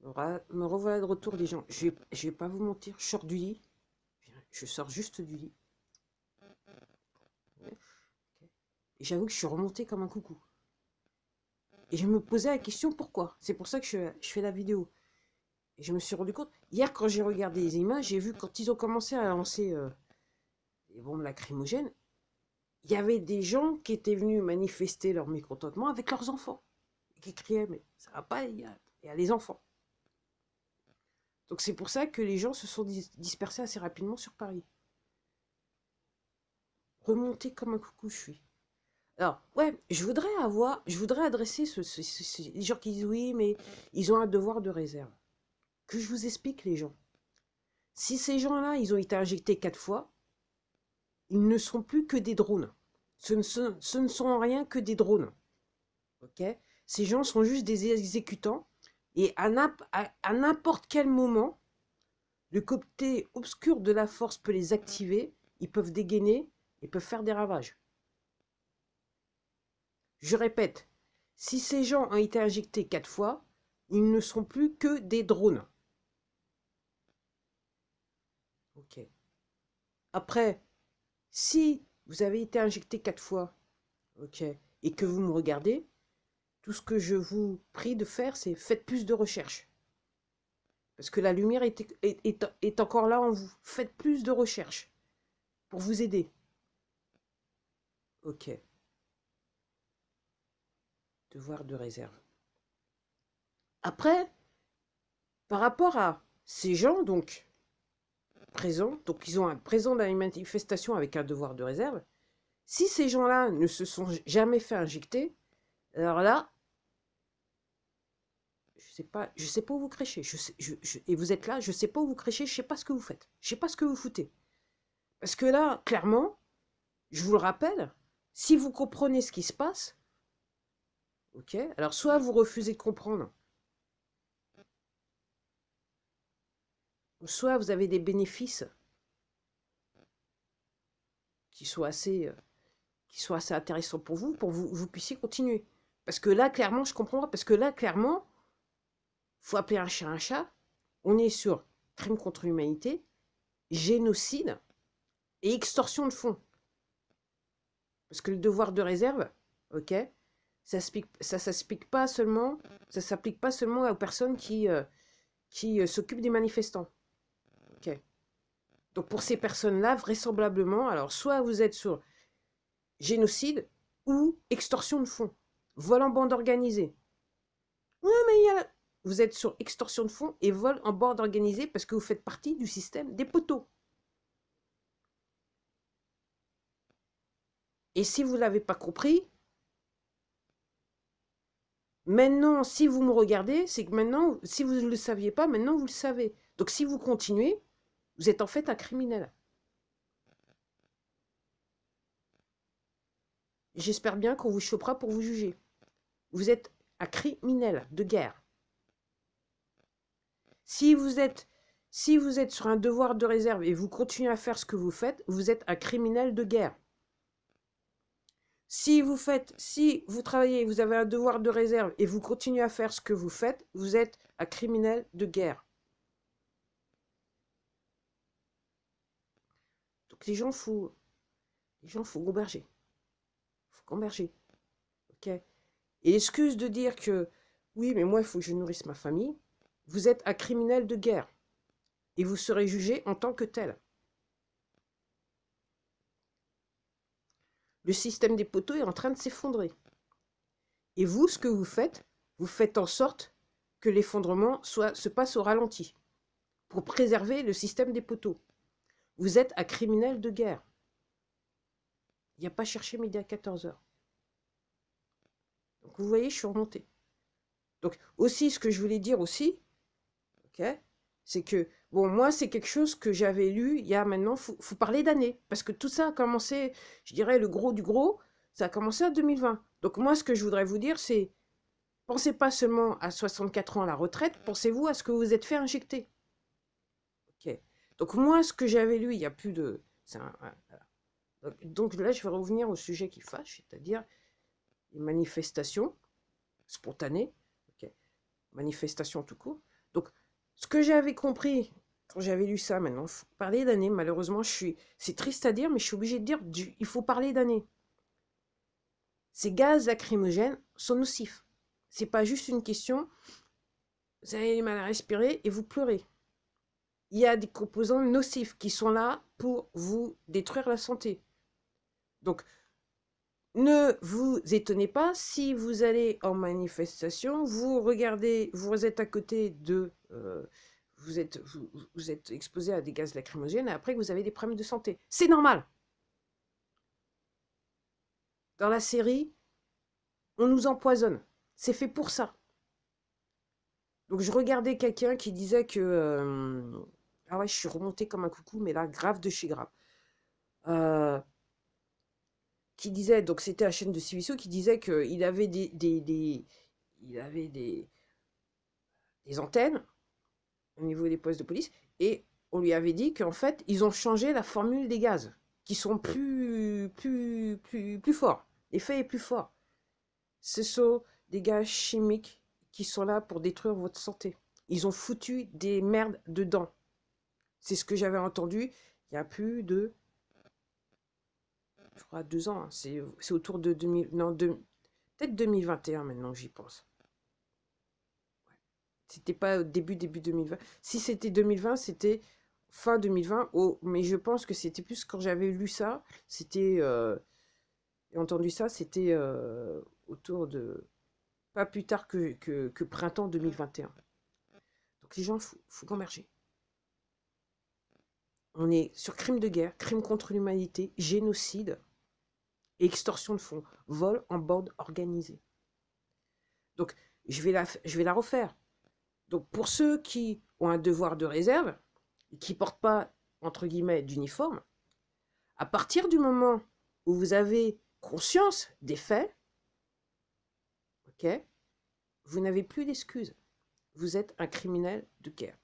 Me revoilà de retour, les gens. Je vais pas vous mentir, je sors du lit. Je sors juste du lit. Ouais, ok. Et j'avoue que je suis remontée comme un coucou. Et je me posais la question pourquoi. C'est pour ça que je fais la vidéo. Et je me suis rendu compte. Hier, quand j'ai regardé les images, j'ai vu quand ils ont commencé à lancer les bombes lacrymogènes, il y avait des gens qui étaient venus manifester leur mécontentement avec leurs enfants. Et qui criaient, mais ça va pas, il y a les enfants. Donc c'est pour ça que les gens se sont dispersés assez rapidement sur Paris. Remonté comme un coucou, je suis. Alors, ouais, je voudrais adresser les gens qui disent oui, mais ils ont un devoir de réserve. Que je vous explique, les gens. Si ces gens-là, ils ont été injectés 4 fois, ils ne sont plus que des drones. Ce ne sont rien que des drones. Ok? Ces gens sont juste des exécutants. Et à n'importe quel moment, le côté obscur de la force peut les activer. Ils peuvent dégainer et peuvent faire des ravages. Je répète, si ces gens ont été injectés 4 fois, ils ne sont plus que des drones. Ok. Après, si vous avez été injecté 4 fois, ok, et que vous me regardez, tout ce que je vous prie de faire, c'est faites plus de recherches. Parce que la lumière est encore là en vous. Faites plus de recherches pour vous aider. Ok. Devoir de réserve. Après, par rapport à ces gens, donc, présents, donc ils ont un présent dans les manifestations avec un devoir de réserve, si ces gens-là ne se sont jamais fait injecter, alors là, je sais pas où vous créchez. Et vous êtes là, je sais pas où vous créchez, je sais pas ce que vous faites. Je sais pas ce que vous foutez. Parce que là, clairement, je vous le rappelle, si vous comprenez ce qui se passe, ok, alors soit vous refusez de comprendre, soit vous avez des bénéfices qui soient assez, intéressants pour vous puissiez continuer. Parce que là, clairement, je comprends pas. Parce que là, clairement, faut appeler un chat un chat. On est sur crime contre l'humanité, génocide et extorsion de fonds. Parce que le devoir de réserve, ok, ça s'applique pas seulement, ça s'applique pas seulement aux personnes qui s'occupent des manifestants. Ok. Donc pour ces personnes-là, vraisemblablement, alors soit vous êtes sur génocide ou extorsion de fonds, vol en bande organisée. Oui, mais vous êtes sur extorsion de fonds et vol en bande organisée parce que vous faites partie du système des poteaux. Et si vous ne l'avez pas compris, maintenant, si vous me regardez, c'est que maintenant, si vous ne le saviez pas, maintenant vous le savez. Donc si vous continuez, vous êtes en fait un criminel. J'espère bien qu'on vous chopera pour vous juger. Vous êtes un criminel de guerre. Si vous êtes, si vous êtes sur un devoir de réserve et vous continuez à faire ce que vous faites, vous êtes un criminel de guerre. Si vous travaillez, vous avez un devoir de réserve et vous continuez à faire ce que vous faites, vous êtes un criminel de guerre. Donc les gens, faut gamberger. Faut gamberger. Ok. Et l'excuse de dire que oui, mais moi, il faut que je nourrisse ma famille, vous êtes un criminel de guerre. Et vous serez jugé en tant que tel. Le système des poteaux est en train de s'effondrer. Et vous, ce que vous faites en sorte que l'effondrement se passe au ralenti pour préserver le système des poteaux. Vous êtes un criminel de guerre. Il n'y a pas cherché midi à 14h. Donc vous voyez, je suis remontée. Donc aussi, ce que je voulais dire aussi, ok, c'est que, bon, moi, c'est quelque chose que j'avais lu il y a maintenant, faut parler d'années. Parce que tout ça a commencé, je dirais, le gros du gros, ça a commencé en 2020. Donc moi, ce que je voudrais vous dire, c'est, pensez pas seulement à 64 ans à la retraite, pensez-vous à ce que vous êtes fait injecter. Ok. Donc moi, ce que j'avais lu il y a plus de... donc là, je vais revenir au sujet qui fâche, c'est-à-dire les manifestations spontanées, ok, manifestations tout court. Donc, ce que j'avais compris quand j'avais lu ça, maintenant, il faut parler d'années. Malheureusement, c'est triste à dire, mais je suis obligée de dire, il faut parler d'années. Ces gaz lacrymogènes sont nocifs. C'est pas juste une question, vous avez mal à respirer et vous pleurez. Il y a des composants nocifs qui sont là pour vous détruire la santé. Donc, ne vous étonnez pas si vous allez en manifestation, vous regardez, vous êtes à côté de... vous êtes exposé à des gaz lacrymogènes et après que vous avez des problèmes de santé. C'est normal. Dans la série, on nous empoisonne. C'est fait pour ça. Donc je regardais quelqu'un qui disait que... ah ouais, je suis remontée comme un coucou, mais là, grave de chez grave. Qui disait, donc c'était la chaîne de Civiso, qui disait qu'il avait il avait des antennes au niveau des postes de police, et on lui avait dit qu'en fait, ils ont changé la formule des gaz, qui sont plus forts. L'effet est plus fort. Ce sont des gaz chimiques qui sont là pour détruire votre santé. Ils ont foutu des merdes dedans. C'est ce que j'avais entendu il y a plus de, je crois, 2 ans. Hein. C'est autour de 2000, non, peut-être 2021 maintenant, j'y pense. C'était pas début 2020. Si c'était 2020, c'était fin 2020. Oh, mais je pense que c'était plus quand j'avais lu ça. C'était entendu ça, c'était autour de pas plus tard que printemps 2021. Donc les gens, faut converger. On est sur crime de guerre, crime contre l'humanité, génocide et extorsion de fonds, vol en bande organisée. Donc je vais la refaire. Donc pour ceux qui ont un devoir de réserve, et qui ne portent pas, entre guillemets, d'uniforme, à partir du moment où vous avez conscience des faits, ok, vous n'avez plus d'excuses. Vous êtes un criminel de guerre.